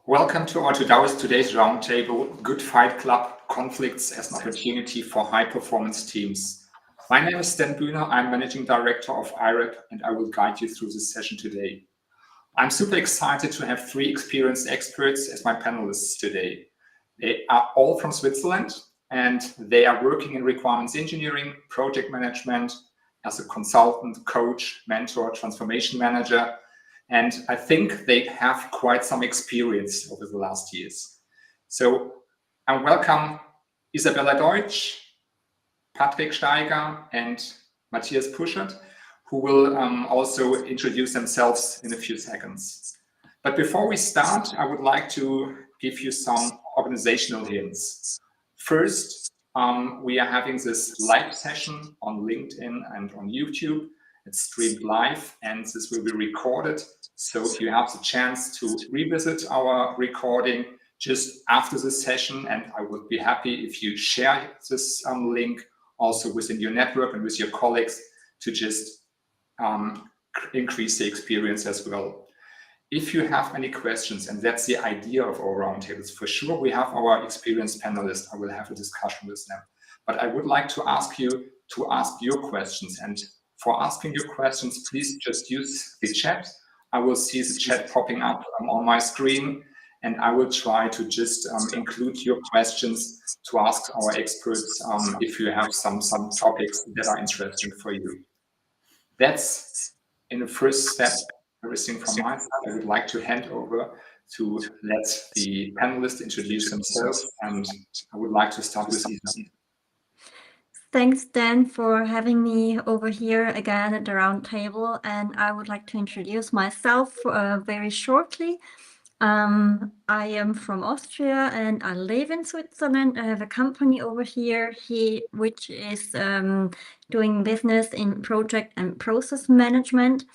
Welcome to our today's Roundtable, Good Fight Club, Conflicts as an Opportunity for High-Performance Teams. My name is Sten Bühner, I'm Managing Director of IREB, and I will guide you through this session today. I'm super excited to have three experienced experts as my panelists today. They are all from Switzerland, and they are working in requirements engineering, project management, as a consultant, coach, mentor, transformation manager. And I think they have quite some experience over the last years. So I welcome Isabella Deutsch, Patrick Steiger, and Matthias Puschert, who will also introduce themselves in a few seconds. But before we start, I would like to give you some organizational hints. First, we are having this live session on LinkedIn and on YouTube. It's streamed live, and this will be recorded. So if you have the chance to revisit our recording just after this session, and I would be happy if you share this link also within your network and with your colleagues to just increase the experience as well. If you have any questions, and that's the idea of our roundtables, for sure we have our experienced panelists. I will have a discussion with them. But I would like to ask you to ask your questions. And for asking your questions, please just use the chat. I will see the chat popping up on my screen, and I will try to just include your questions to ask our experts if you have some topics that are interesting for you. That's in the first step, everything from my side. I would like to hand over to let the panelists introduce themselves, and I would like to start with Isa. Thanks, Dan, for having me over here again at the round table. And I would like to introduce myself very shortly. I am from Austria and I live in Switzerland. I have a company over here which is doing business in project and process management.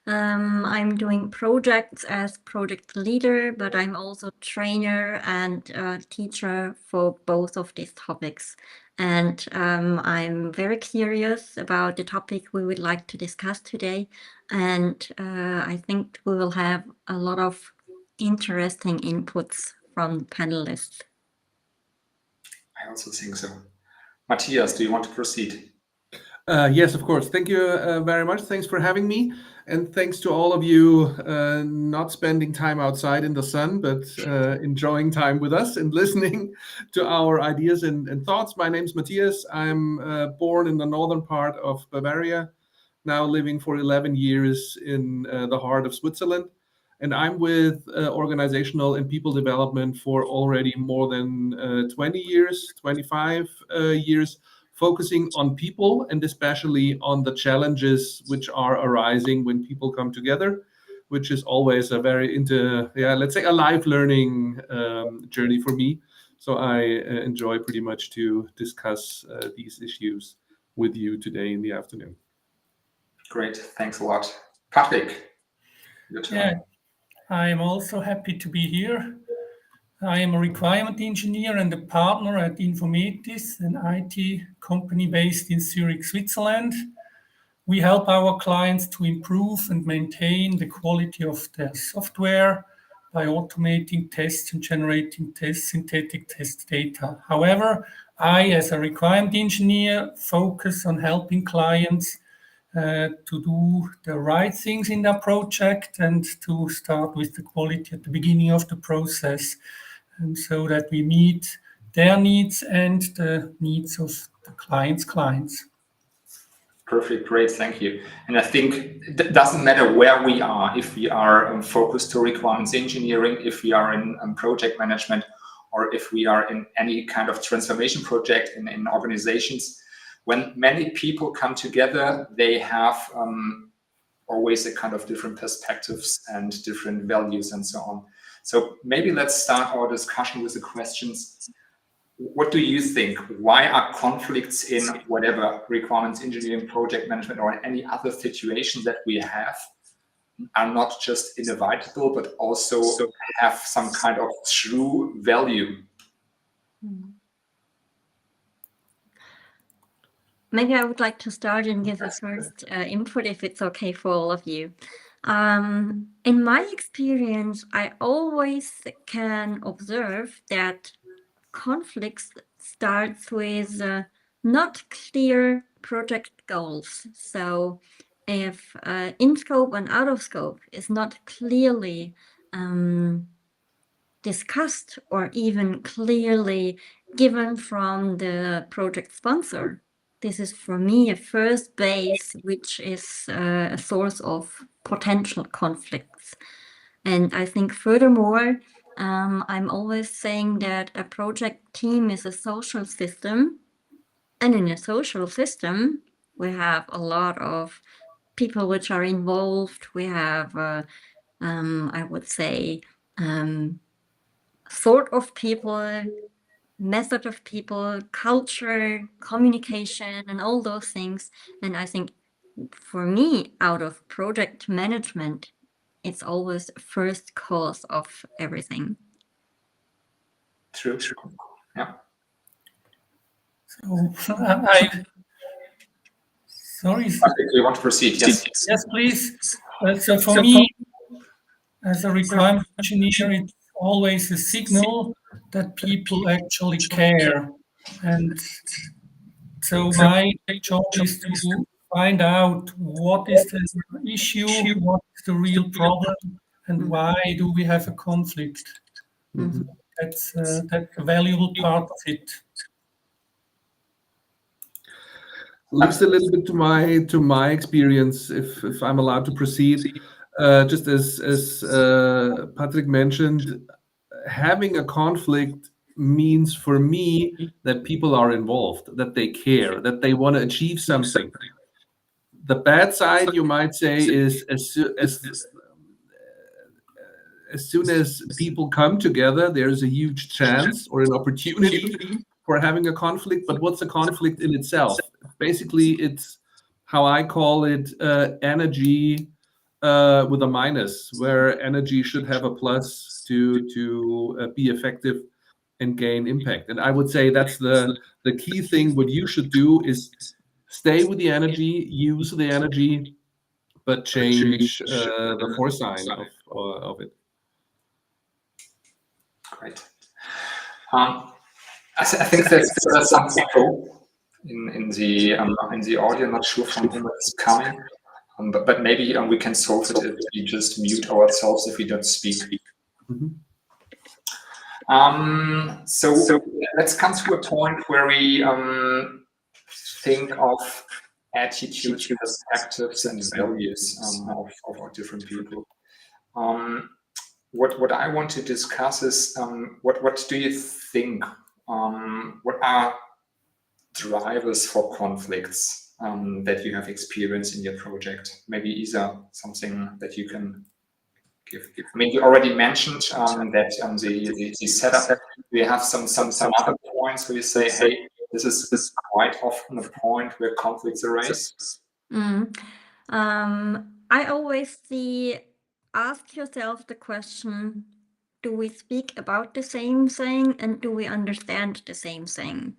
I'm doing projects as project leader, but I'm also trainer and teacher for both of these topics. And I'm very curious about the topic we would like to discuss today. And I think we will have a lot of interesting inputs from the panelists. I also think so. Matthias, do you want to proceed? Yes, of course. Thank you very much. Thanks for having me. And thanks to all of you not spending time outside in the sun, but enjoying time with us and listening to our ideas and thoughts. My name's Matthias. I'm born in the northern part of Bavaria, now living for 11 years in the heart of Switzerland. And I'm with organizational and people development for already more than 20 years, 25 years, focusing on people and especially on the challenges which are arising when people come together, which is always a very let's say a life learning journey for me. So I enjoy pretty much to discuss these issues with you today in the afternoon. Great, thanks a lot. Patrick, your turn. Yeah, I am also happy to be here. I am a requirement engineer and a partner at Infometis, an IT company based in Zurich, Switzerland. We help our clients to improve and maintain the quality of their software by automating tests and generating synthetic test data. However, I, as a requirement engineer, focus on helping clients to do the right things in their project and to start with the quality at the beginning of the process, and so that we meet their needs and the needs of the clients. Perfect, great, thank you. And I think it doesn't matter where we are, if we are focused to requirements engineering, if we are in project management, or if we are in any kind of transformation project in organizations. When many people come together, they have always a kind of different perspectives and different values and so on. So maybe let's start our discussion with the questions. What do you think? Why are conflicts in whatever requirements engineering, project management, or any other situation that we have are not just inevitable, but also have some kind of true value? Maybe I would like to start and give a first input if it's okay for all of you. In my experience, I always can observe that conflicts starts with not clear project goals. So if in scope and out of scope is not clearly discussed or even clearly given from the project sponsor, this is for me a first base, which is a source of potential conflicts. And I think furthermore, I'm always saying that a project team is a social system. And in a social system, we have a lot of people which are involved. We have, I would say, sort of people, method of people, culture, communication, and all those things. And I think for me, out of project management, it's always first cause of everything. True. Yeah. So sorry. I think we want to proceed. Yes. Yes, please. So for me, as a requirement engineer, it's always a signal that people actually care. And so my job is to find out what is the issue, what is the real problem, and why do we have a conflict. Mhm. That's a valuable part of it. Links a little bit to my experience, if I'm allowed to proceed. Just as Patrick mentioned, having a conflict means for me that people are involved, that they care, that they want to achieve something. The bad side, you might say, is as soon as people come together, there's a huge chance or an opportunity for having a conflict. But what's a conflict in itself? Basically, it's how I call it energy with a minus, where energy should have a plus to be effective and gain impact. And I would say that's the key thing. What you should do is stay with the energy, use the energy, but change the foresight of it. Great. I think there's some echo in the audio. Not sure from whom it's coming, but maybe we can solve it if we just mute ourselves if we don't speak. Mhm. So let's come to a point where we think of attitudes, perspectives, and values of our different people. What I want to discuss is what do you think? What are drivers for conflicts that you have experienced in your project? Maybe Isa, something that you can give. I mean, you already mentioned that the setup. We have some other points where you say, hey, this is quite often a point where conflicts arise. I always ask yourself the question, do we speak about the same thing and do we understand the same thing?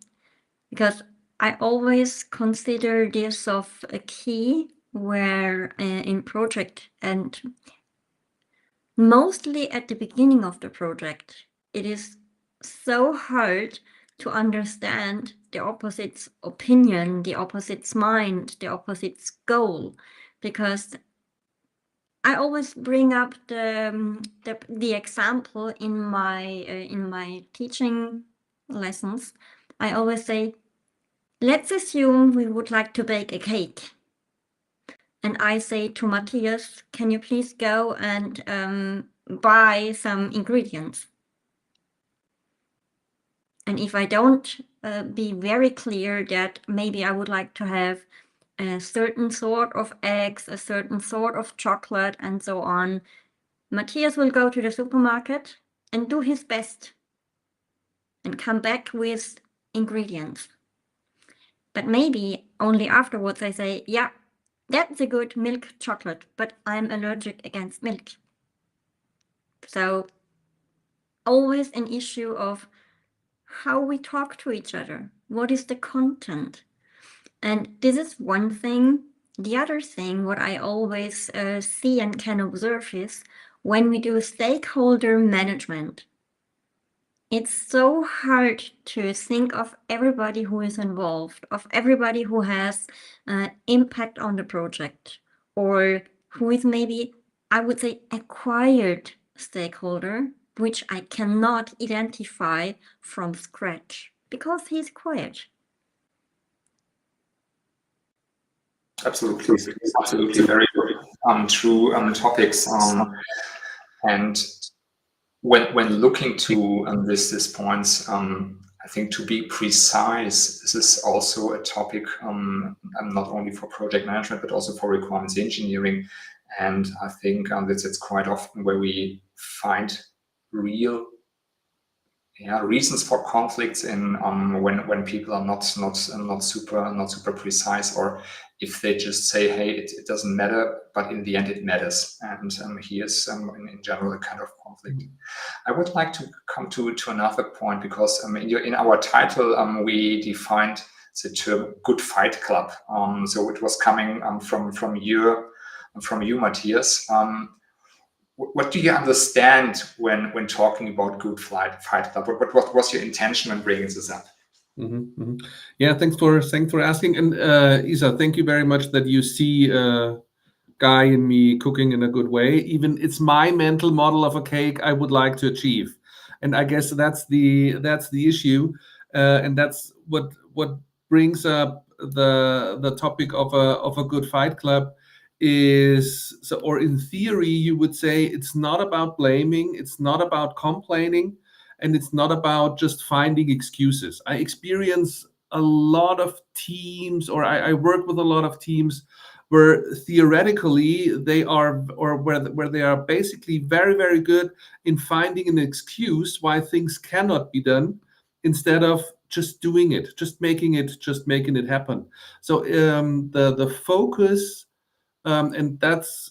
Because I always consider this of a key where in project, and mostly at the beginning of the project, it is so hard to understand the opposite's opinion, the opposite's mind, the opposite's goal, because I always bring up the example in my teaching lessons. I always say, let's assume we would like to bake a cake. And I say to Matthias, can you please go and buy some ingredients? And if I don't be very clear that maybe I would like to have a certain sort of eggs, a certain sort of chocolate, and so on, Matthias will go to the supermarket and do his best and come back with ingredients. But maybe only afterwards I say, yeah, that's a good milk chocolate, but I'm allergic against milk. So always an issue of how we talk to each other. What is the content? And this is one thing The other thing, what I always see and can observe is when we do stakeholder management, it's so hard to think of everybody who is involved, of everybody who has impact on the project, or who is maybe, I would say, acquired stakeholder, which I cannot identify from scratch because he's quiet. Absolutely, absolutely, very true topics. And when looking to these points, I think to be precise, this is also a topic not only for project management but also for requirements engineering. And I think that it's quite often where we find real reasons for conflicts in when people are not super precise, or if they just say, hey, it doesn't matter, but in the end it matters. And here's in general a kind of conflict. I would like to come to another point, because in our title we defined the term "good fight club." So it was coming from you, Matthias. What do you understand when talking about good fight club? What was your intention when bringing this up? Yeah, thanks for asking. And Isa, thank you very much that you see Guy and me cooking in a good way. Even it's my mental model of a cake I would like to achieve, and I guess that's the issue, and that's what brings up the topic of a good fight club. Is so, or in theory, you would say it's not about blaming, it's not about complaining, and it's not about just finding excuses. I experience a lot of teams, or I work with a lot of teams where theoretically they are, or where they are basically very, very good in finding an excuse why things cannot be done, instead of just doing it, just making it happen. So the focus. And that's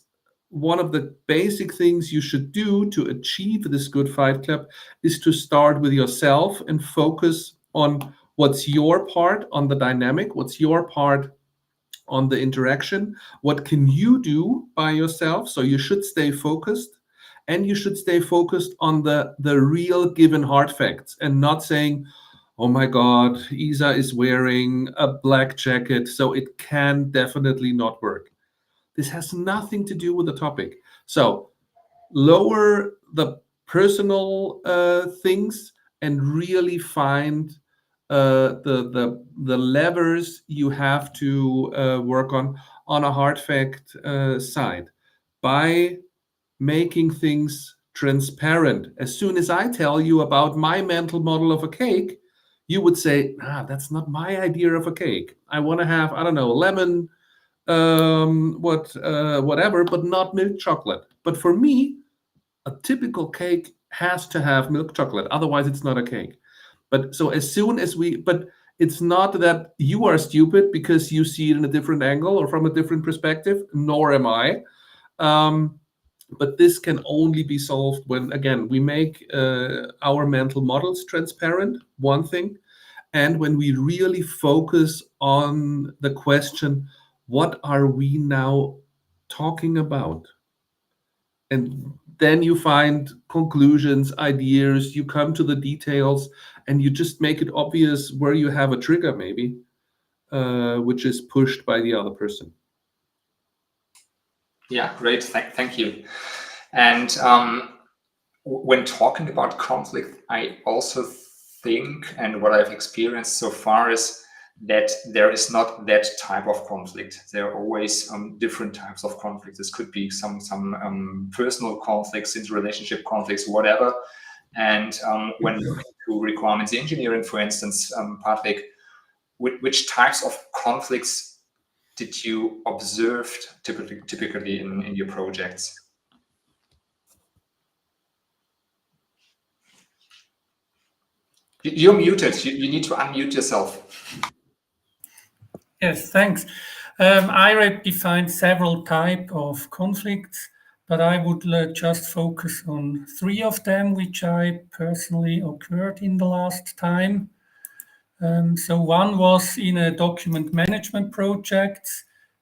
one of the basic things you should do to achieve this good fight club, is to start with yourself and focus on what's your part on the dynamic, what's your part on the interaction, what can you do by yourself. So you should stay focused, and you should stay focused on the real given hard facts, and not saying, oh my God, Isa is wearing a black jacket, so it can definitely not work. This has nothing to do with the topic. So lower the personal things and really find the levers you have to work on a hard fact side, by making things transparent. As soon as I tell you about my mental model of a cake, you would say, that's not my idea of a cake. I want to have, I don't know, lemon, whatever, but not milk chocolate. But for me, a typical cake has to have milk chocolate, otherwise it's not a cake. But so as soon as but it's not that you are stupid because you see it in a different angle or from a different perspective, nor am I. But this can only be solved when, again, we make our mental models transparent, one thing, and when we really focus on the question, what are we now talking about? And then you find conclusions, ideas, you come to the details, and you just make it obvious where you have a trigger, maybe, which is pushed by the other person. Yeah, great. Thank you. And when talking about conflict, I also think, and what I've experienced so far, is that there is not that type of conflict. There are always different types of conflict. This could be some personal conflicts, interrelationship conflicts, whatever. And when looking to requirements engineering, for instance, Patrick, which types of conflicts did you observe typically in your projects? You're muted. You need to unmute yourself. Yes, thanks. IREB defines several types of conflicts, but I would just focus on 3 of them, which I personally occurred in the last time. So one was in a document management project.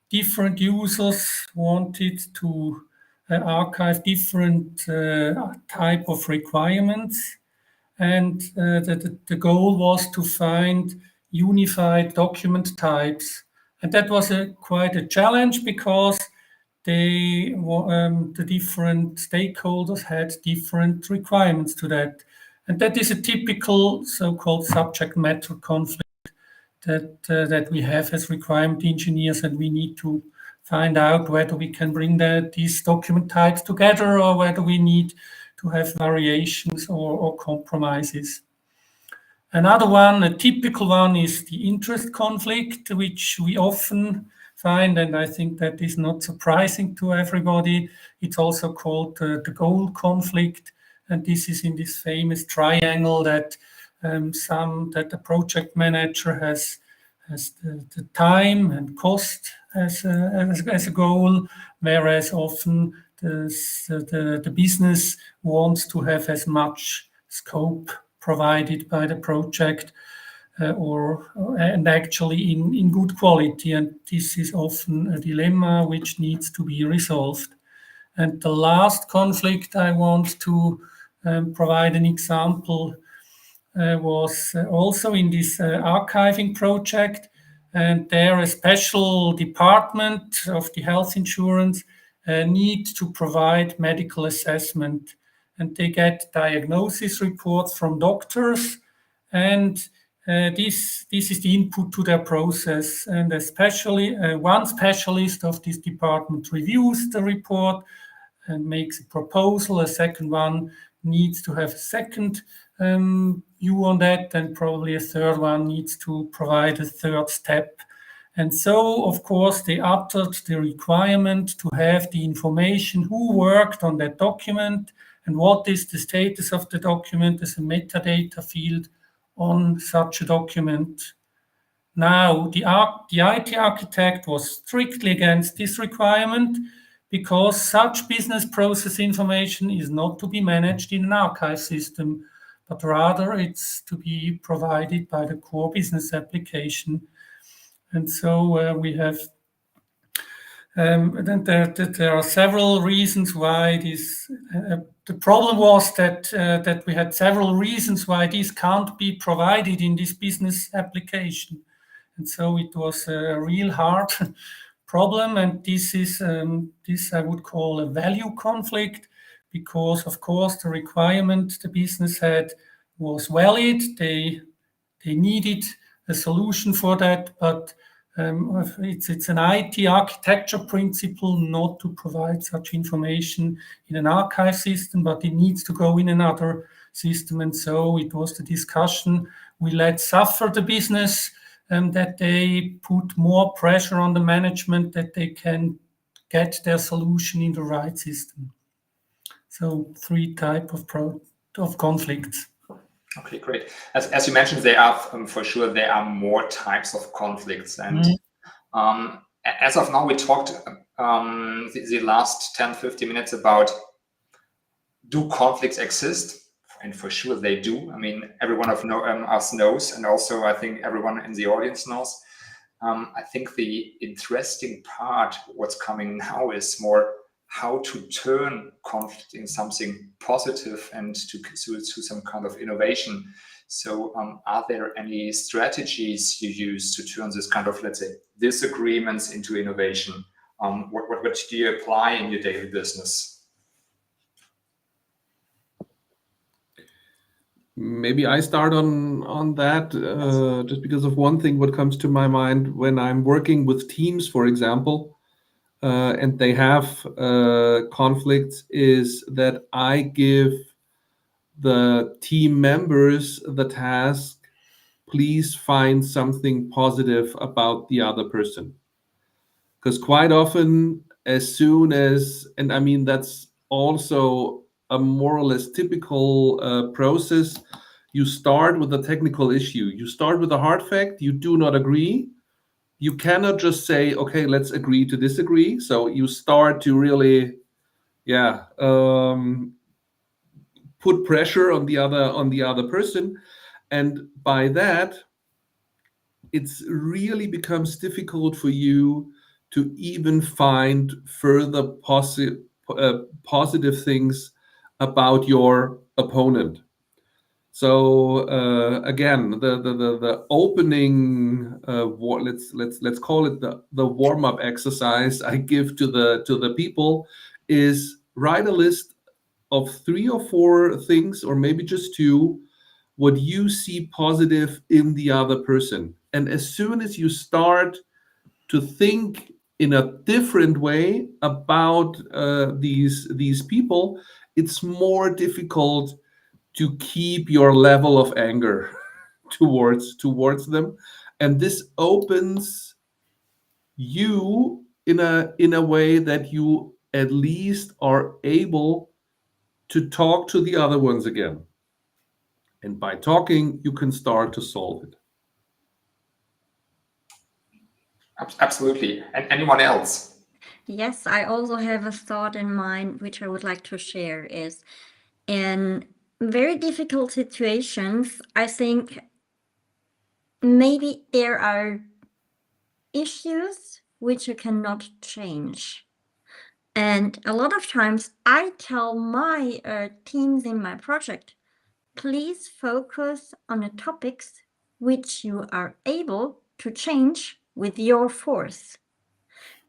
different users wanted to archive different type of requirements. And the goal was to find unified document types. And that was quite a challenge because the different stakeholders had different requirements to that. And that is a typical so-called subject matter conflict that we have as requirement engineers, and we need to find out whether we can bring these document types together or whether we need to have variations or compromises. Another one, a typical one, is the interest conflict, which we often find, and I think that is not surprising to everybody. It's also called the goal conflict, and this is in this famous triangle that the project manager has the time and cost as a goal, whereas often the business wants to have as much scope provided by the project and actually in good quality, and this is often a dilemma which needs to be resolved. And the last conflict I want to provide an example was also in this archiving project, and there a special department of the health insurance need to provide medical assessment, and they get diagnosis reports from doctors, and this is the input to their process, and especially one specialist of this department reviews the report and makes a proposal. A second one needs to have a second view on that, and probably a third one needs to provide a third step. And so, of course, they uttered the requirement to have the information who worked on that document and what is the status of the document as a metadata field on such a document. Now, the IT architect was strictly against this requirement because such business process information is not to be managed in an archive system, but rather it's to be provided by the core business application. And so we have, then there are several reasons why this, the problem was that we had several reasons why this can't be provided in this business application. And so it was a real hard problem, and this is this I would call a value conflict, because of course the requirement the business had was valid. They needed a solution for that, but it's an IT architecture principle not to provide such information in an archive system, but it needs to go in another system. And so it was the discussion, we let suffer the business, that they put more pressure on the management that they can get their solution in the right system. So 3 types of conflicts. Okay, great. As you mentioned, there are for sure there are more types of conflicts, and as of now, we talked the last 10-15 minutes about, do conflicts exist? And for sure they do. I mean, everyone of us knows, and also I think everyone in the audience knows. I think the interesting part, what's coming now, is more how to turn conflict in something positive and to some kind of innovation. So are there any strategies you use to turn this kind of, let's say, disagreements into innovation? What do you apply in your daily business? Maybe I start on that, just because of one thing what comes to my mind when I'm working with teams, for example, and they have conflicts, is that I give the team members the task, please find something positive about the other person. Because quite often, as soon as, and I mean, that's also a more or less typical process, you start with a technical issue. You start with a hard fact, you do not agree. You cannot just say, okay, let's agree to disagree. So you start to really, put pressure on the other person. And by that, it's really becomes difficult for you to even find further positive things about your opponent. So again, the opening, let's call it the warm-up exercise I give to the people is write a list of 3 or 4 things, or maybe just 2, what you see positive in the other person. And as soon as you start to think in a different way about these people, it's more difficult to keep your level of anger towards them, and this opens you in a way that you at least are able to talk to the other ones again, and by talking you can start to solve it. Absolutely. And anyone else? Yes, I also have a thought in mind which I would like to share. Is in very difficult situations, I think maybe there are issues which you cannot change. And a lot of times I tell my teams in my project, please focus on the topics which you are able to change with your force.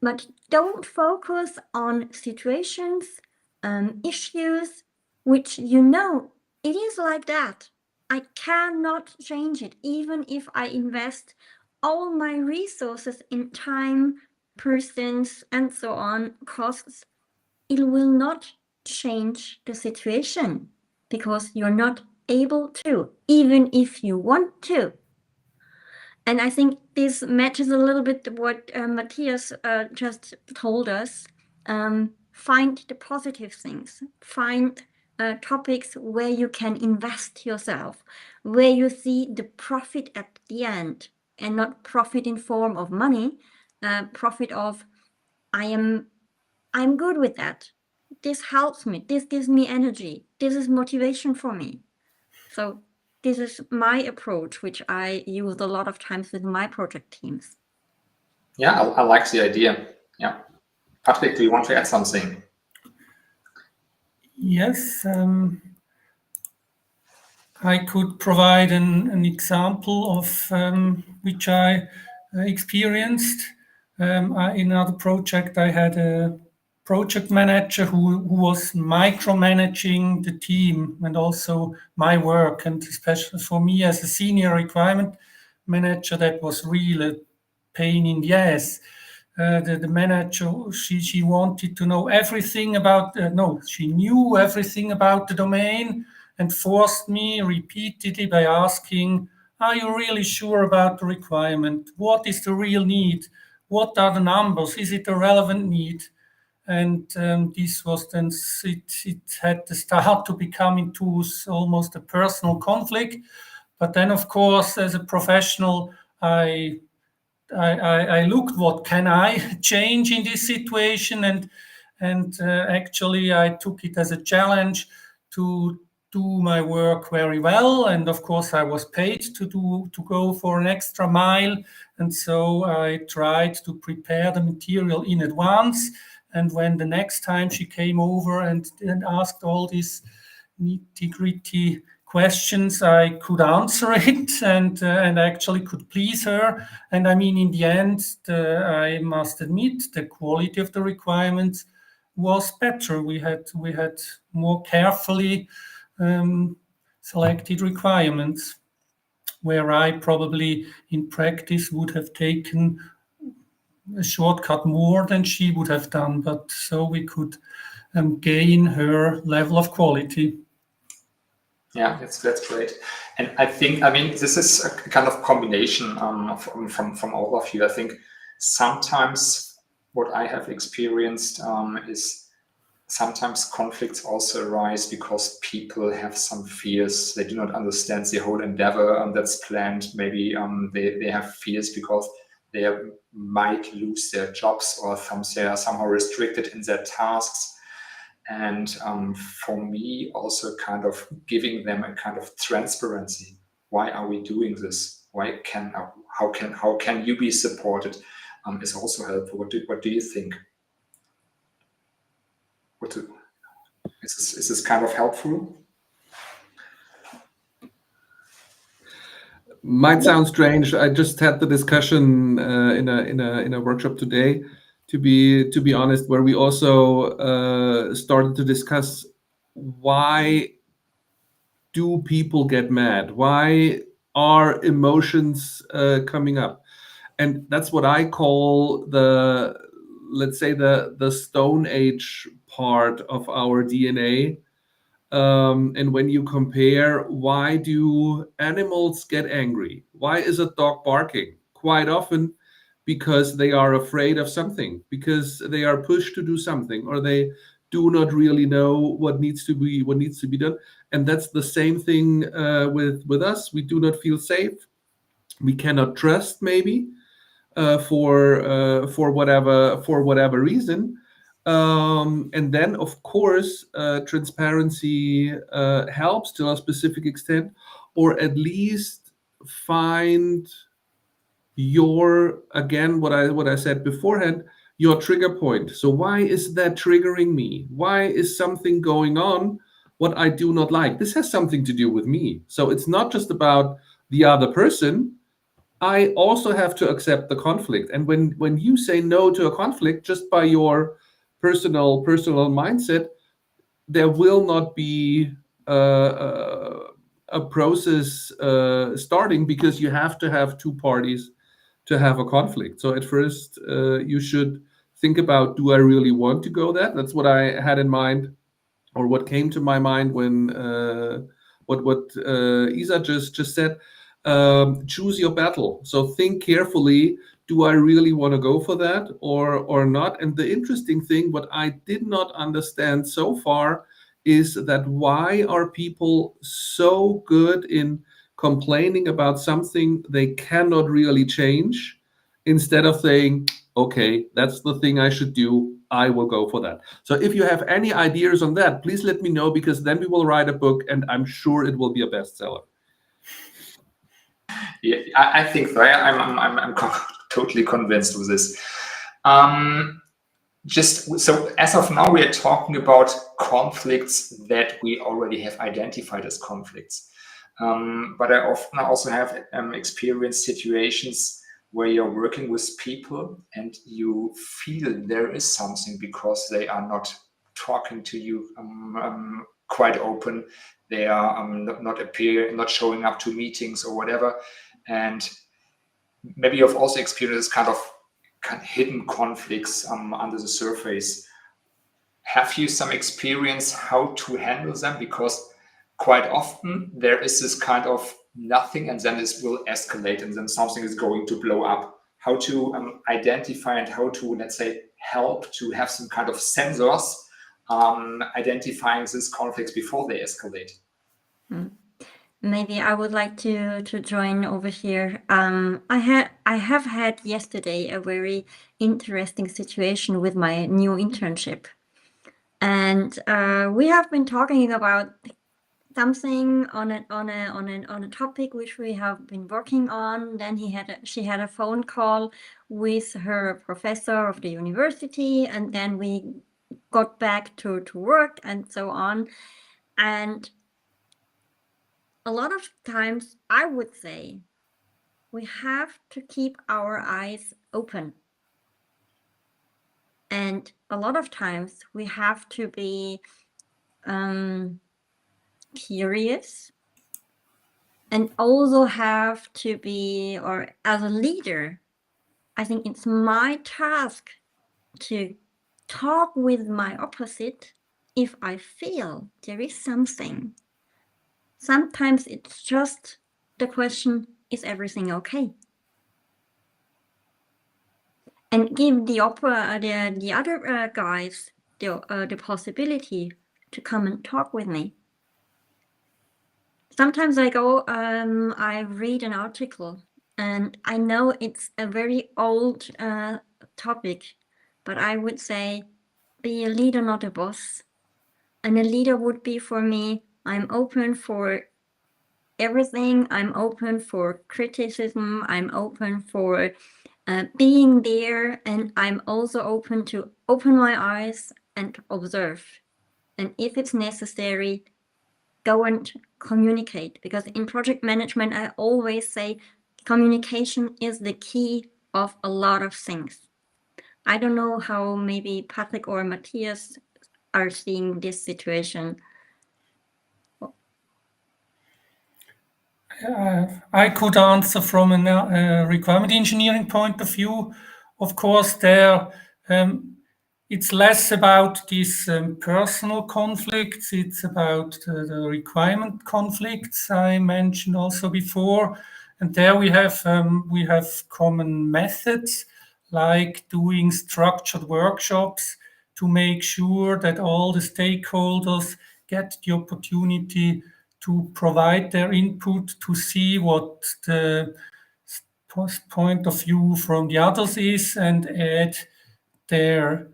But don't focus on situations, issues, which you know it is like that. I cannot change it, even if I invest all my resources in time, persons, and so on, costs. It will not change the situation because you're not able to, even if you want to. And I think this matches a little bit what Matthias just told us. Find the positive things. Find topics where you can invest yourself, where you see the profit at the end, and not profit in form of money, profit of I'm good with that. This helps me. This gives me energy. This is motivation for me. So this is my approach, which I use a lot of times with my project teams. Yeah, I like the idea. Yeah. Patrick, do you want to add something? Yes, I could provide an example of which I experienced. In another project, I had a project manager who was micromanaging the team and also my work. And especially for me as a senior requirement manager, that was really a pain in the ass. The manager, she wanted to know everything about, she knew everything about the domain and forced me repeatedly by asking, are you really sure about the requirement? What is the real need? What are the numbers? Is it a relevant need? And this was then, it had to start to become into almost a personal conflict. But then, of course, as a professional, I looked what can I change in this situation, and actually I took it as a challenge to do my work very well. And of course I was paid to go for an extra mile, and so I tried to prepare the material in advance. And when the next time she came over and asked all these nitty-gritty questions, I could answer it and actually could please her. And I mean, in the end, I must admit, the quality of the requirements was better. We had more carefully selected requirements, where I probably in practice would have taken a shortcut more than she would have done. But so we could gain her level of quality. Yeah, that's great. And I think, I mean, this is a kind of combination from all of you. I think sometimes what I have experienced is sometimes conflicts also arise because people have some fears. They do not understand the whole endeavor that's planned. Maybe they have fears because they might lose their jobs, or they are somehow restricted in their tasks. And for me, also kind of giving them a kind of transparency. Why are we doing this? How can you be supported? is also helpful. What do you think? Is this kind of helpful? Might sound strange. I just had the discussion in a workshop today, to be honest, where we also started to discuss why do people get mad? Why are emotions coming up? And that's what I call let's say the Stone Age part of our DNA. And when you compare, why do animals get angry? Why is a dog barking? Quite often because they are afraid of something, because they are pushed to do something, or they do not really know what needs to be done. And that's the same thing with us. We do not feel safe. We cannot trust, maybe, for whatever reason. And then, of course, transparency helps to a specific extent, or at least find again, what I said beforehand, your trigger point. So why is that triggering me? Why is something going on what I do not like? This has something to do with me. So it's not just about the other person. I also have to accept the conflict. And when you say no to a conflict just by your personal mindset, there will not be a process starting, because you have to have two parties to have a conflict. So at first, you should think about, do I really want to go that? That's what I had in mind, or what came to my mind when what Isa just said. Choose your battle. So think carefully. Do I really want to go for that or not? And the interesting thing, what I did not understand so far, is that why are people so good in complaining about something they cannot really change, instead of saying, okay, that's the thing I should do, I will go for that. So if you have any ideas on that, please let me know, because then we will write a book and I'm sure it will be a bestseller. Yeah, I think so. I'm totally convinced with this. Just so as of now, we are talking about conflicts that we already have identified as conflicts. But I often also have experienced situations where you're working with people and you feel there is something because they are not talking to you quite open. They are not showing up to meetings or whatever. And maybe you've also experienced kind of hidden conflicts under the surface. Have you some experience how to handle them? Because quite often there is this kind of nothing, and then this will escalate, and then something is going to blow up. How to identify and how to, let's say, help to have some kind of sensors identifying these conflicts before they escalate. Maybe I would like to join over here. I have had yesterday a very interesting situation with my new internship, and we have been talking about something on a topic which we have been working on. Then she had a phone call with her professor of the university, and then we got back to work and so on. And a lot of times, I would say, we have to keep our eyes open. And a lot of times, we have to be curious, and also have to be, or as a leader, I think it's my task to talk with my opposite if I feel there is something. Sometimes it's just the question, is everything okay? And give the other guys the possibility to come and talk with me. Sometimes I go, I read an article, and I know it's a very old topic, but I would say, be a leader, not a boss. And a leader would be, for me, I'm open for everything. I'm open for criticism. I'm open for being there, and I'm also open to open my eyes and observe. And if it's necessary, go and communicate, because in project management, I always say communication is the key of a lot of things. I don't know how maybe Patrick or Matthias are seeing this situation. I could answer from a requirement engineering point of view. Of course, it's less about these personal conflicts. It's about the requirement conflicts I mentioned also before. And there we have common methods like doing structured workshops to make sure that all the stakeholders get the opportunity to provide their input, to see what the point of view from the others is, and add their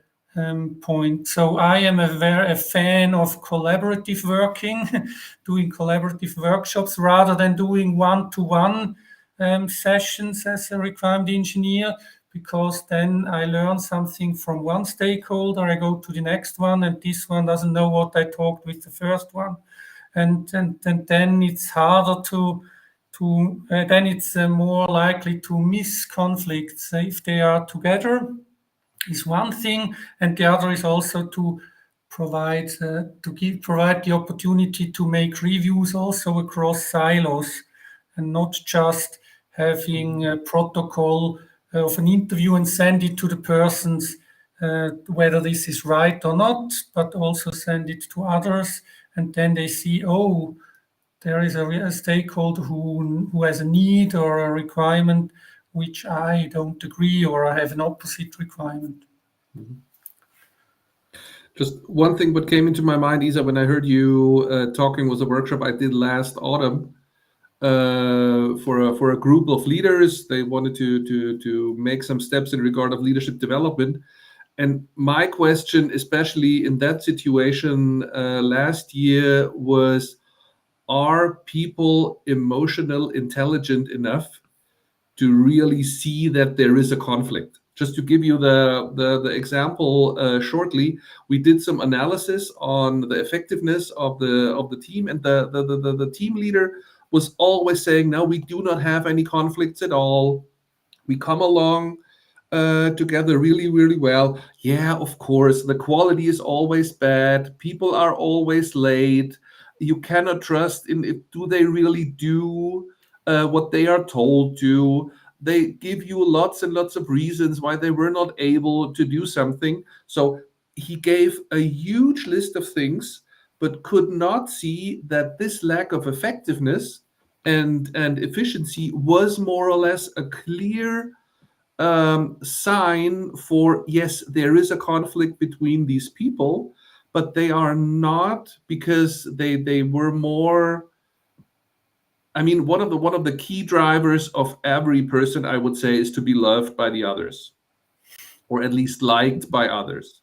point. So I am a fan of collaborative working, doing collaborative workshops rather than doing one-to-one sessions as a requirement engineer, because then I learn something from one stakeholder, I go to the next one, and this one doesn't know what I talked with the first one. And then it's harder then it's more likely to miss conflicts if they are together is one thing, and the other is also to provide the opportunity to make reviews also across silos, and not just having a protocol of an interview and send it to the persons whether this is right or not, but also send it to others, and then they see, oh, there is a stakeholder who has a need or a requirement which I don't agree, or I have an opposite requirement. Just one thing what came into my mind, Isa, when I heard you talking, was a workshop I did last autumn for a group of leaders. They wanted to make some steps in regard of leadership development. And my question, especially in that situation last year, was, are people emotional intelligent enough to really see that there is a conflict? Just to give you the example shortly, we did some analysis on the effectiveness of the team, and the team leader was always saying, no, we do not have any conflicts at all. We come along together really, really well. Yeah, of course, the quality is always bad. People are always late. You cannot trust in it. Do they really do what they are told to? They give you lots and lots of reasons why they were not able to do something. So he gave a huge list of things, but could not see that this lack of effectiveness and efficiency was more or less a clear sign for, yes, there is a conflict between these people, but they are not, because they were more. I mean, one of the key drivers of every person, I would say, is to be loved by the others, or at least liked by others.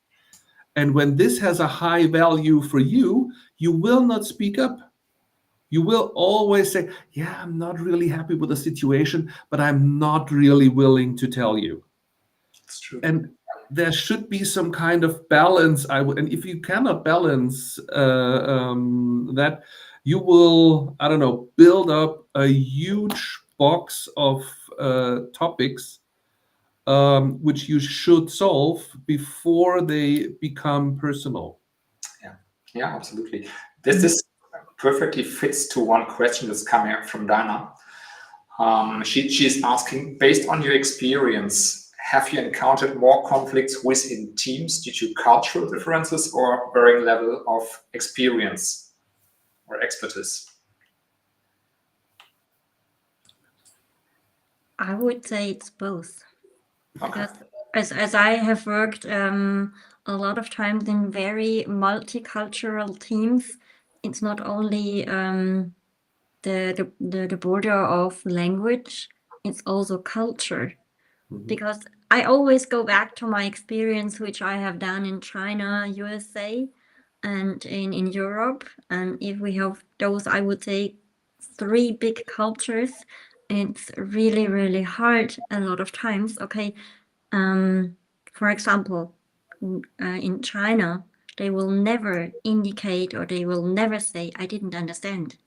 And when this has a high value for you, you will not speak up. You will always say, yeah, I'm not really happy with the situation, but I'm not really willing to tell you. It's true. And there should be some kind of balance. And if you cannot balance that, you will, I don't know, build up a huge box of topics which you should solve before they become personal. Yeah, absolutely. This perfectly fits to one question that's coming up from Dana. She's asking, based on your experience, have you encountered more conflicts within teams due to cultural differences or varying level of experience or expertise? I would say it's both. Okay. Because as I have worked a lot of times in very multicultural teams, it's not only the border of language, it's also culture. Because I always go back to my experience, which I have done in China, USA, and in Europe. And if we have those, I would say, 3 big cultures, it's really, really hard a lot of times. Okay, for example, in China, they will never indicate or they will never say, I didn't understand.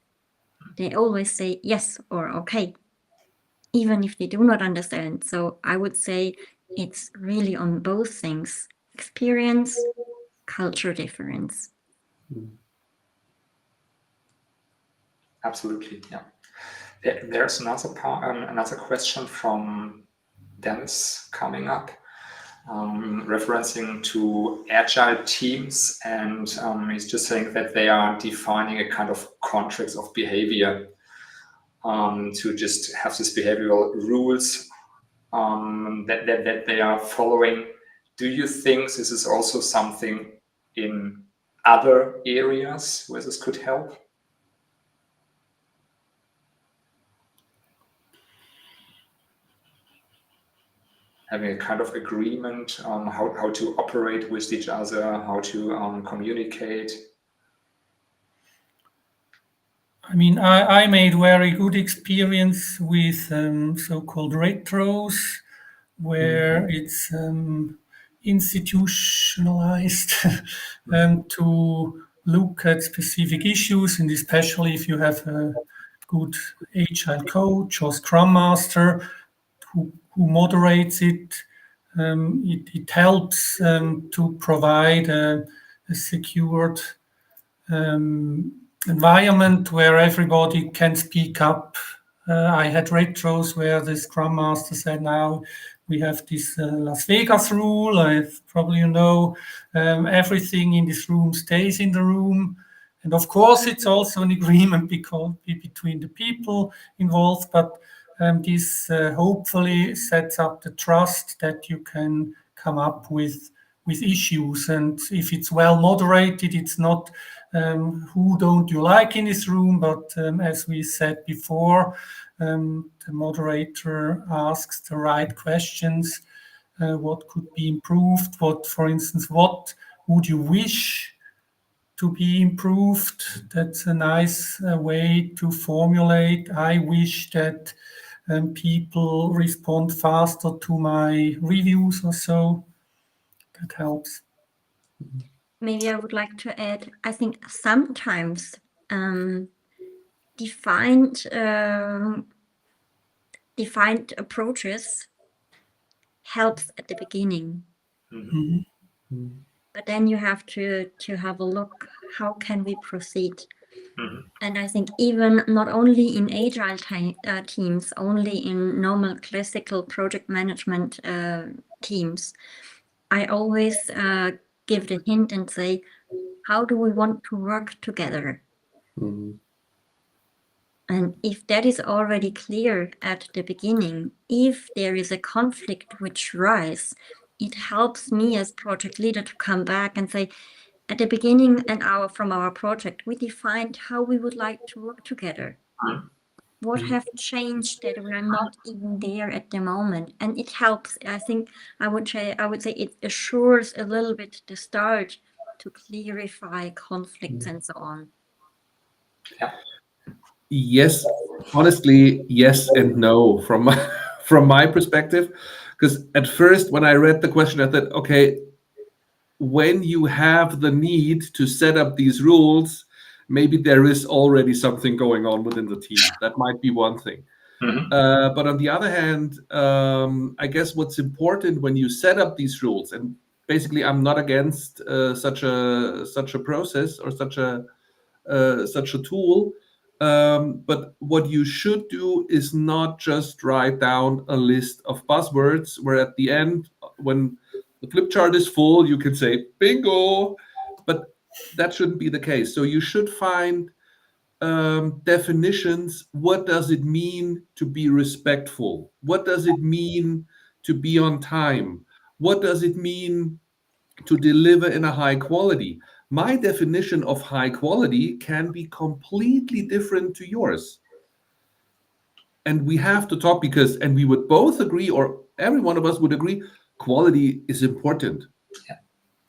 They always say yes or okay, even if they do not understand. So I would say it's really on both things, experience, culture difference. Absolutely, yeah. There's another question from Dennis coming up, referencing to agile teams, and he's just saying that they are defining a kind of contracts of behavior to just have these behavioral rules that they are following. Do you think this is also something in other areas where this could help? Having a kind of agreement on how to operate with each other, how to communicate. I mean, I made very good experience with so-called retros, where it's institutionalized to look at specific issues, and especially if you have a good agile coach or scrum master who moderates it, it helps to provide a secured environment where everybody can speak up. I had retros where the Scrum Master said, now we have this Las Vegas rule. Probably you know, everything in this room stays in the room. And of course, it's also an agreement between the people involved, but this hopefully sets up the trust that you can come up with issues. And if it's well moderated, it's not who don't you like in this room, but as we said before, the moderator asks the right questions. What could be improved? For instance, what would you wish to be improved? That's a nice way to formulate. I wish that people respond faster to my reviews or so. That helps. Maybe I would like to add, I think sometimes defined approaches helps at the beginning. Mm-hmm. But then you have to have a look, how can we proceed? And I think even not only in agile teams, only in normal classical project management teams, I always give the hint and say, how do we want to work together? And if that is already clear at the beginning, if there is a conflict which rises, it helps me as project leader to come back and say, at the beginning from our project, we defined how we would like to work together. What have changed that we are not even there at the moment? And it helps. I think I would say it assures a little bit the start to clarify conflicts and so on. Yeah. Yes, honestly, yes and no from my perspective. Because at first, when I read the question, I thought, okay, when you have the need to set up these rules, maybe there is already something going on within the team. That might be one thing. But on the other hand, I guess what's important when you set up these rules, and basically I'm not against such a process or such a tool, but what you should do is not just write down a list of buzzwords where at the end, when the flip chart is full, you can say bingo, but that shouldn't be the case. So you should find definitions. What does it mean to be respectful? What does it mean to be on time? What does it mean to deliver in a high quality? My definition of high quality can be completely different to yours. And we have to talk and we would both agree, or every one of us would agree, quality is important. Yeah.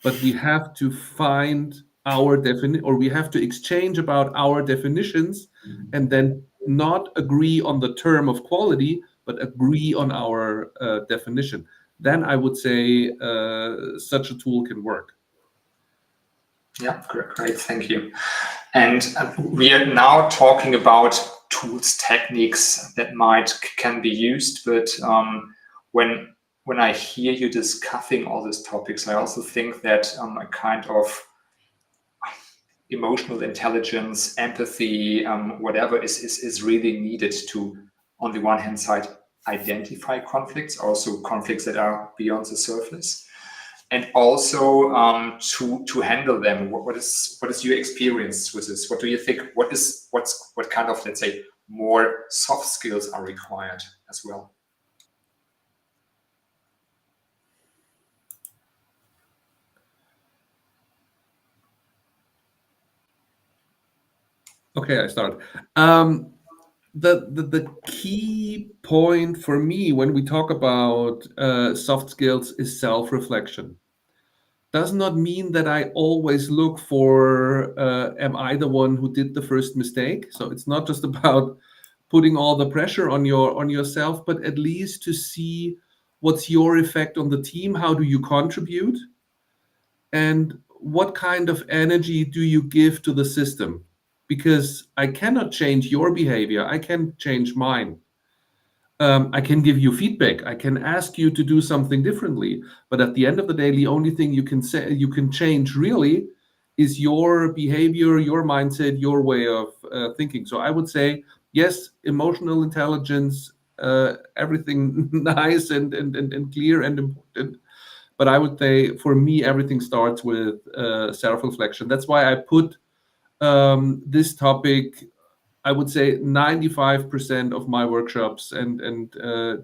But we have to find our definition, or we have to exchange about our definitions and then not agree on the term of quality, but agree on our definition. Then I would say such a tool can work. Yeah, great, thank you. And we are now talking about tools, techniques that can be used, but when I hear you discussing all these topics, I also think that a kind of emotional intelligence, empathy, whatever is really needed to, on the one hand side, identify conflicts, also conflicts that are beyond the surface, and also to handle them. What is your experience with this? What do you think? What kind of, let's say, more soft skills are required as well? Okay, I start. The key point for me when we talk about soft skills is self-reflection. Does not mean that I always look for am I the one who did the first mistake? So it's not just about putting all the pressure on yourself, but at least to see what's your effect on the team, how do you contribute, and what kind of energy do you give to the system? Because I cannot change your behavior, I can change mine. I can give you feedback. I can ask you to do something differently. But at the end of the day, the only thing you can say you can change really is your behavior, your mindset, your way of thinking. So I would say yes, emotional intelligence, everything nice and clear and important. But I would say for me, everything starts with self-reflection. That's why I put this topic. I would say 95% of my workshops and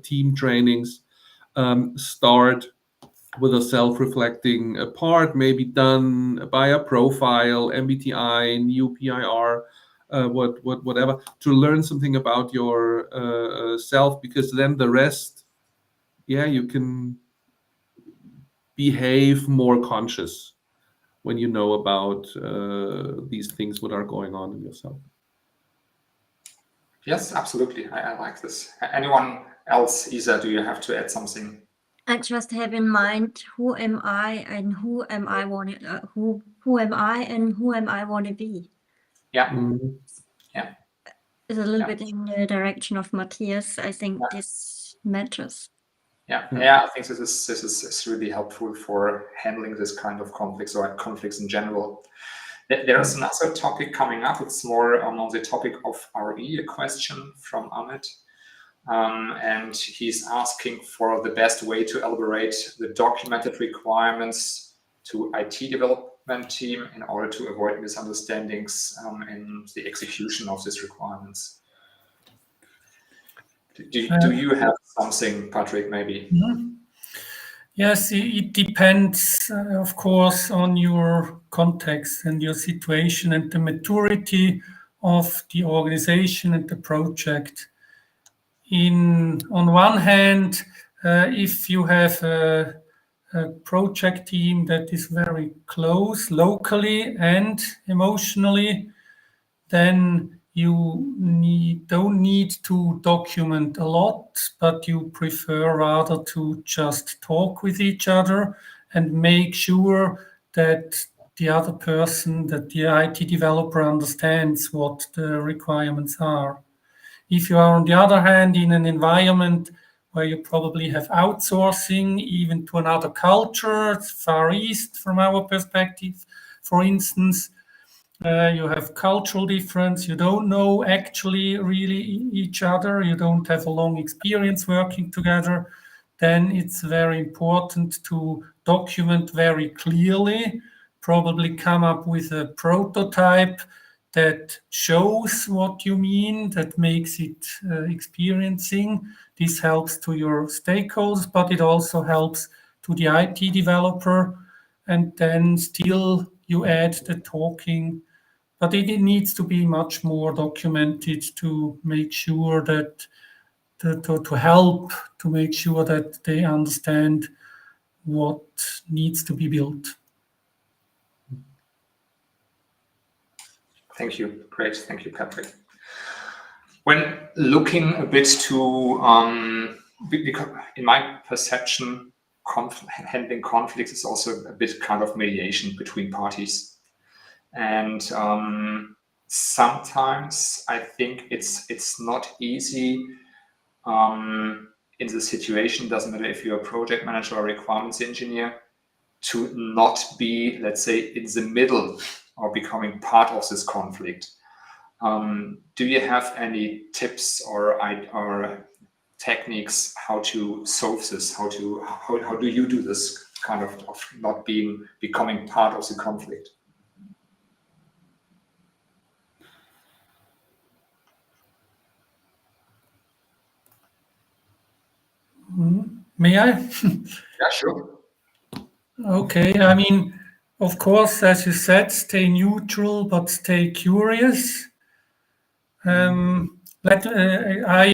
team trainings start with a self-reflecting part, maybe done by a profile, MBTI, new PIR, whatever, to learn something about your self, because then the rest, yeah, you can behave more conscious when you know about these things what are going on in yourself. Yes, absolutely. I like this. Anyone else, Isa, do you have to add something? I just have in mind who am I and who am I want who am I and who am I want to be. Yeah. Mhm. Yeah. It's a little bit in the direction of Matthias. I think this matters. Yeah, I think this is really helpful for handling this kind of conflicts or conflicts in general. There's another topic coming up. It's more on the topic of RE, a question from Ahmed. And he's asking for the best way to elaborate the documented requirements to IT development team in order to avoid misunderstandings in the execution of these requirements. Do you have something, Patrick, maybe? Mm-hmm. Yes, it depends, of course, on your context and your situation and the maturity of the organization and the project. On one hand, if you have a project team that is very close locally and emotionally, then you don't need to document a lot, but you prefer rather to just talk with each other and make sure that the other person, that the IT developer understands what the requirements are. If you are, on the other hand, in an environment where you probably have outsourcing, even to another culture, Far East from our perspective, for instance, you have cultural difference, you don't know actually really each other, you don't have a long experience working together, then it's very important to document very clearly, probably come up with a prototype that shows what you mean, that makes it experiencing. This helps to your stakeholders, but it also helps to the IT developer. And then still you add the talking, but it needs to be much more documented to make sure that to help to make sure that they understand what needs to be built. Thank you. Great. Thank you, Patrick. When looking a bit to, because in my perception, handling conflicts is also a bit kind of mediation between parties. And sometimes I think it's not easy in the situation, doesn't matter if you're a project manager or requirements engineer, to not be, let's say, in the middle or becoming part of this conflict. Do you have any tips or techniques how to solve this? How do you do this kind of not becoming part of the conflict? May I? Yeah, sure. Okay, I mean, of course, as you said, stay neutral, but stay curious. I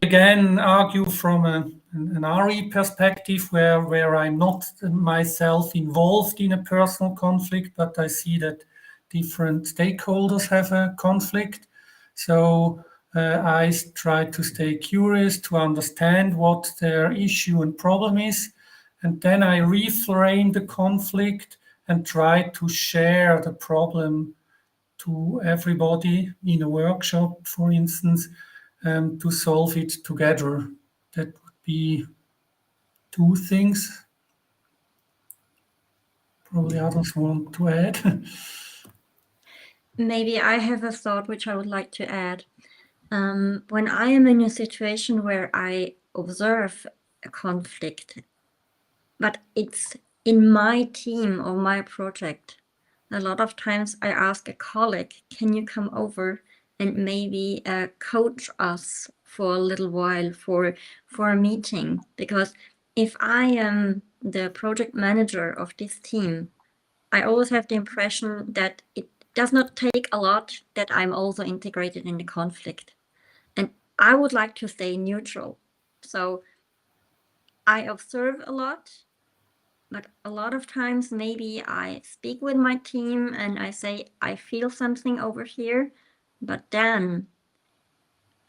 again argue from an RE perspective where I'm not myself involved in a personal conflict, but I see that different stakeholders have a conflict. So I try to stay curious to understand what their issue and problem is. And then I reframe the conflict and try to share the problem to everybody in a workshop, for instance, to solve it together. That would be two things. Probably others want to add. Maybe I have a thought which I would like to add. When I am in a situation where I observe a conflict, but it's in my team or my project, a lot of times I ask a colleague, can you come over and maybe coach us for a little while for a meeting? Because if I am the project manager of this team, I always have the impression that it does not take a lot that I'm also integrated in the conflict. And I would like to stay neutral. So I observe a lot, but a lot of times maybe I speak with my team and I say, I feel something over here, but then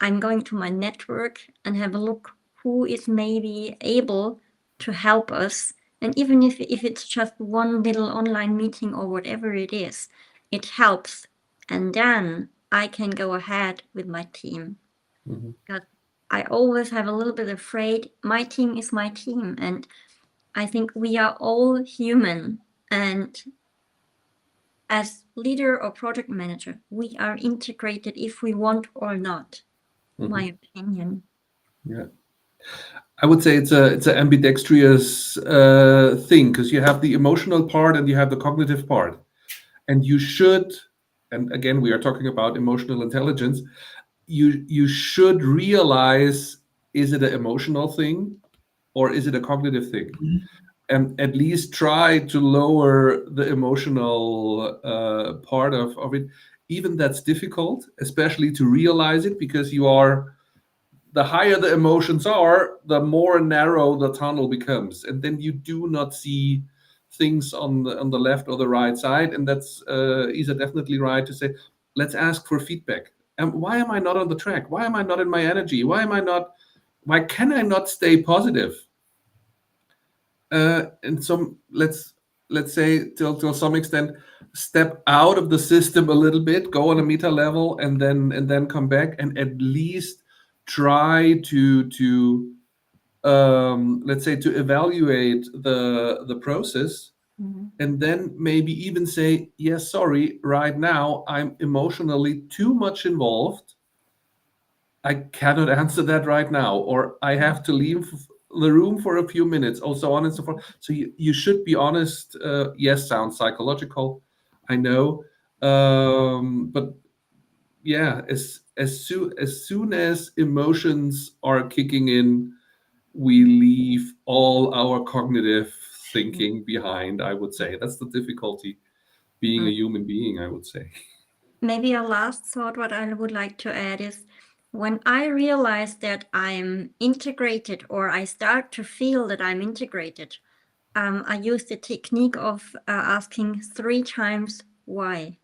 I'm going to my network and have a look who is maybe able to help us. And even if it's just one little online meeting or whatever it is, it helps. And then I can go ahead with my team. Mhm. Because I always have a little bit afraid, my team is my team. And I think we are all human. And as leader or project manager, we are integrated if we want or not. My opinion. Yeah, I would say it's an ambidextrous thing, because you have the emotional part and you have the cognitive part, and you should, and again we are talking about emotional intelligence. You should realize, is it an emotional thing or is it a cognitive thing? And at least try to lower the emotional part of it. Even that's difficult, especially to realize it, because the higher the emotions are, the more narrow the tunnel becomes, and then you do not see things on the left or the right side. And that's Isa definitely right to say, let's ask for feedback. And why am I not on the track? Why am I not in my energy? Why can I not stay positive? And some let's say till some extent, step out of the system a little bit, go on a meta level, and then come back and at least try to let's say to evaluate the process. And then maybe even say, yes, sorry, right now I'm emotionally too much involved, I cannot answer that right now, or I have to leave the room for a few minutes, or so on and so forth. So you should be honest. Yes, sounds psychological, I know, but yeah, as soon as emotions are kicking in, we leave all our cognitive thinking behind. I would say that's the difficulty being a human being, I would say. Maybe a last thought what I would like to add is, when I realize that I'm integrated, or I start to feel that I'm integrated, I use the technique of asking 3 times why.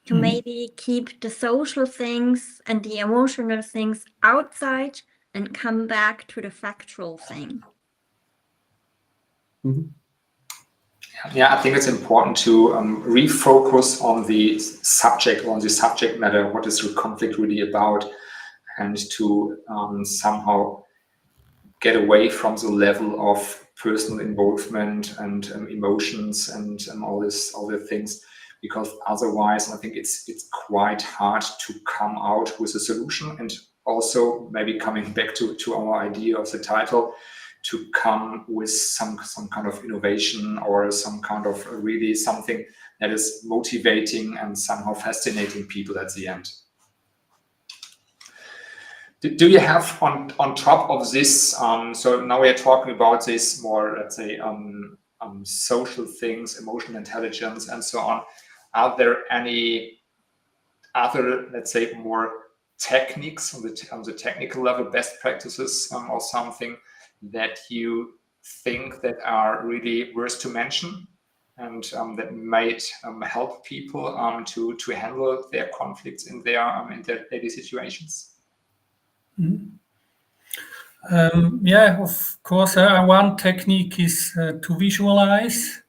to maybe keep the social things and the emotional things outside and come back to the factual thing. Yeah, I think it's important to refocus on the subject matter. What is the conflict really about, and to somehow get away from the level of personal involvement and emotions and all the things, because otherwise I think it's quite hard to come out with a solution. And also, maybe coming back to our idea of the title, to come with some kind of innovation or some kind of really something that is motivating and somehow fascinating people at the end. Do you have on top of this, so now we are talking about this more, let's say, social things, emotional intelligence and so on. Are there any other, let's say, more techniques on the technical level, best practices or something that you think that are really worth to mention and that might help people to handle their conflicts in their daily situations? Yeah, of course. One technique is to visualize,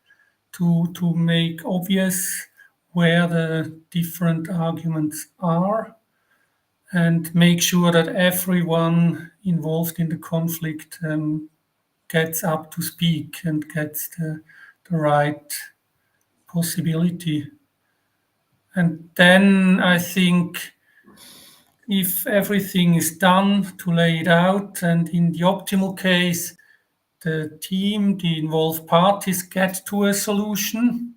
to make obvious where the different arguments are, and make sure that everyone involved in the conflict gets up to speak and gets the right possibility. And then I think if everything is done to lay it out, and in the optimal case, the team, the involved parties get to a solution,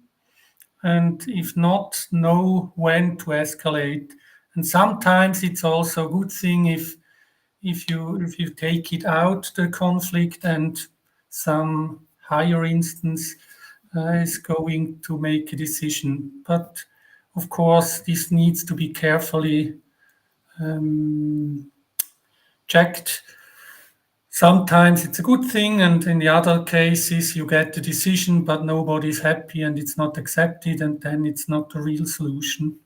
and if not, know when to escalate. And sometimes it's also a good thing if you take it out, the conflict, and some higher instance is going to make a decision. But of course, this needs to be carefully checked. Sometimes it's a good thing, and in the other cases, you get the decision, but nobody's happy and it's not accepted, and then it's not a real solution.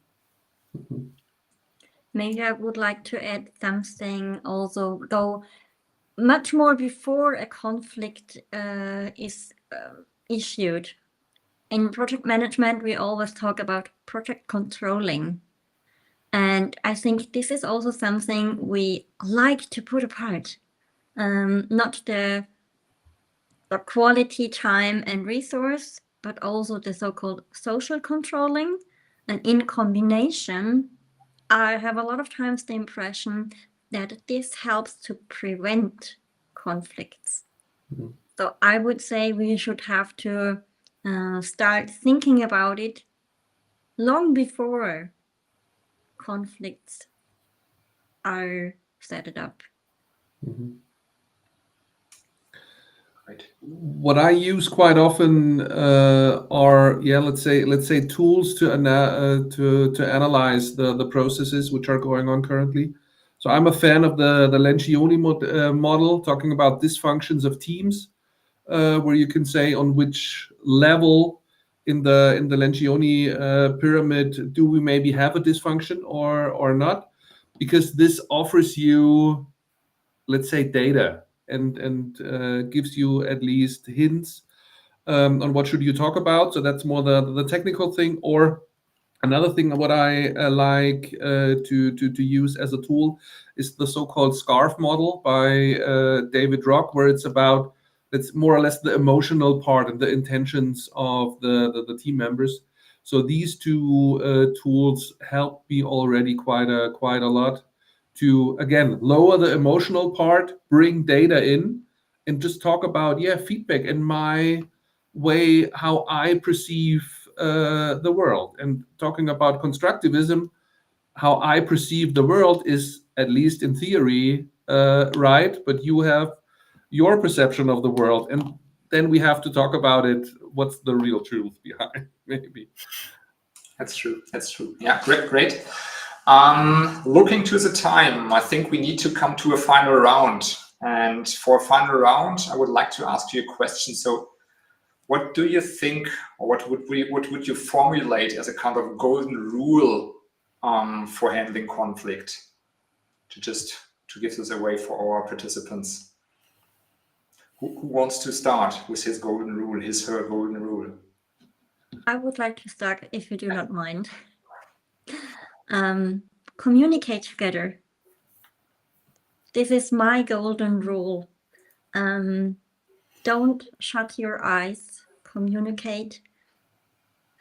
Maybe I would like to add something also, though much more before a conflict is issued. In project management, we always talk about project controlling. And I think this is also something we like to put apart. Not the quality time and resource, but also the so-called social controlling. And in combination, I have a lot of times the impression that this helps to prevent conflicts. So I would say we should have to start thinking about it long before conflicts are set up. Right. What I use quite often are, let's say tools to analyze the processes which are going on currently. So I'm a fan of the Lencioni model, talking about dysfunctions of teams, where you can say on which level in the Lencioni pyramid do we maybe have a dysfunction or not, because this offers you, let's say, data and gives you at least hints on what should you talk about. So that's more the technical thing. Or another thing what I like to use as a tool is the so-called SCARF model by David Rock, where it's more or less the emotional part and the intentions of the team members. So these two tools help me already quite a lot to, again, lower the emotional part, bring data in, and just talk about feedback and my way how I perceive the world. And talking about constructivism, how I perceive the world is, at least in theory, right, but you have your perception of the world, and then we have to talk about it. What's the real truth behind? Maybe. That's true. Yeah, great. Looking to the time, I think we need to come to a final round. And for a final round, I would like to ask you a question. So what do you think, or what would you formulate as a kind of golden rule for handling conflict? To give this away for our participants. Who wants to start with his golden rule, her golden rule? I would like to start, if you do not mind. Communicate together. This is my golden rule. Don't shut your eyes. Communicate.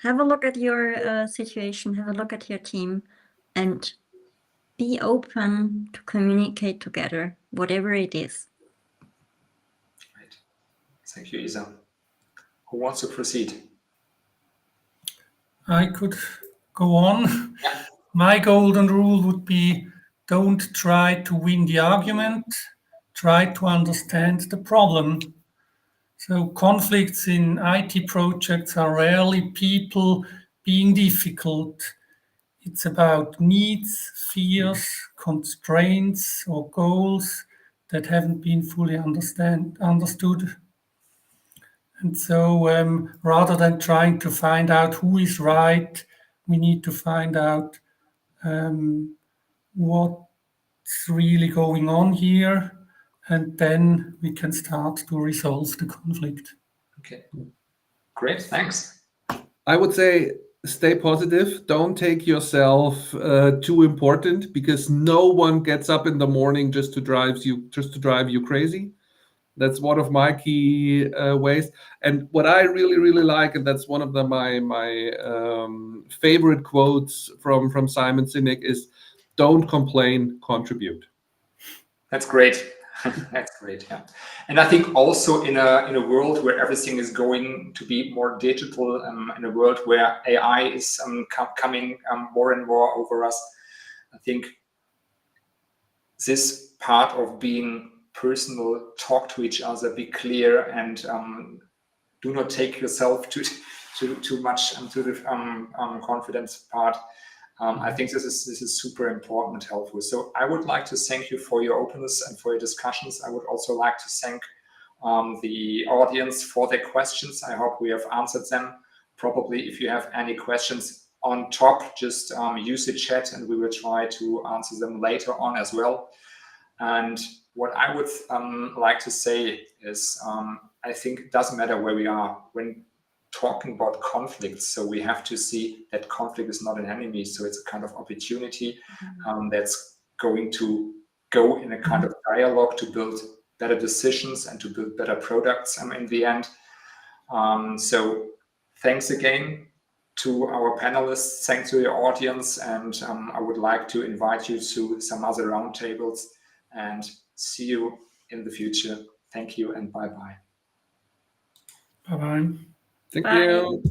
Have a look at your situation. Have a look at your team, and be open to communicate together, whatever it is. Right. Thank you, Isa. Who wants to proceed? I could go on. My golden rule would be, don't try to win the argument, try to understand the problem. So conflicts in IT projects are rarely people being difficult. It's about needs, fears, constraints, or goals that haven't been fully understood. And so rather than trying to find out who is right, we need to find out what's really going on here, and then we can start to resolve the conflict. Okay, great, thanks. I would say stay positive. Don't take yourself too important, because no one gets up in the morning just to drive you crazy. That's one of my key ways. And what I really like, and that's one of my favorite quotes from Simon Sinek, is, "Don't complain, contribute." That's great. That's great. Yeah, and I think also in a world where everything is going to be more digital, in a world where AI is coming more and more over us, I think this part of being personal, talk to each other, be clear, and do not take yourself too much to the confidence part. I think this is super important and helpful. So I would like to thank you for your openness and for your discussions. I would also like to thank the audience for their questions. I hope we have answered them. Probably if you have any questions on top, just use the chat and we will try to answer them later on as well. And what I would like to say is, I think it doesn't matter where we are when talking about conflicts. So we have to see that conflict is not an enemy. So it's a kind of opportunity that's going to go in a kind of dialogue to build better decisions and to build better products in the end. So thanks again to our panelists, thanks to your audience, and I would like to invite you to some other roundtables, and see you in the future. Thank you and bye-bye. Bye-bye. Thank Bye. you.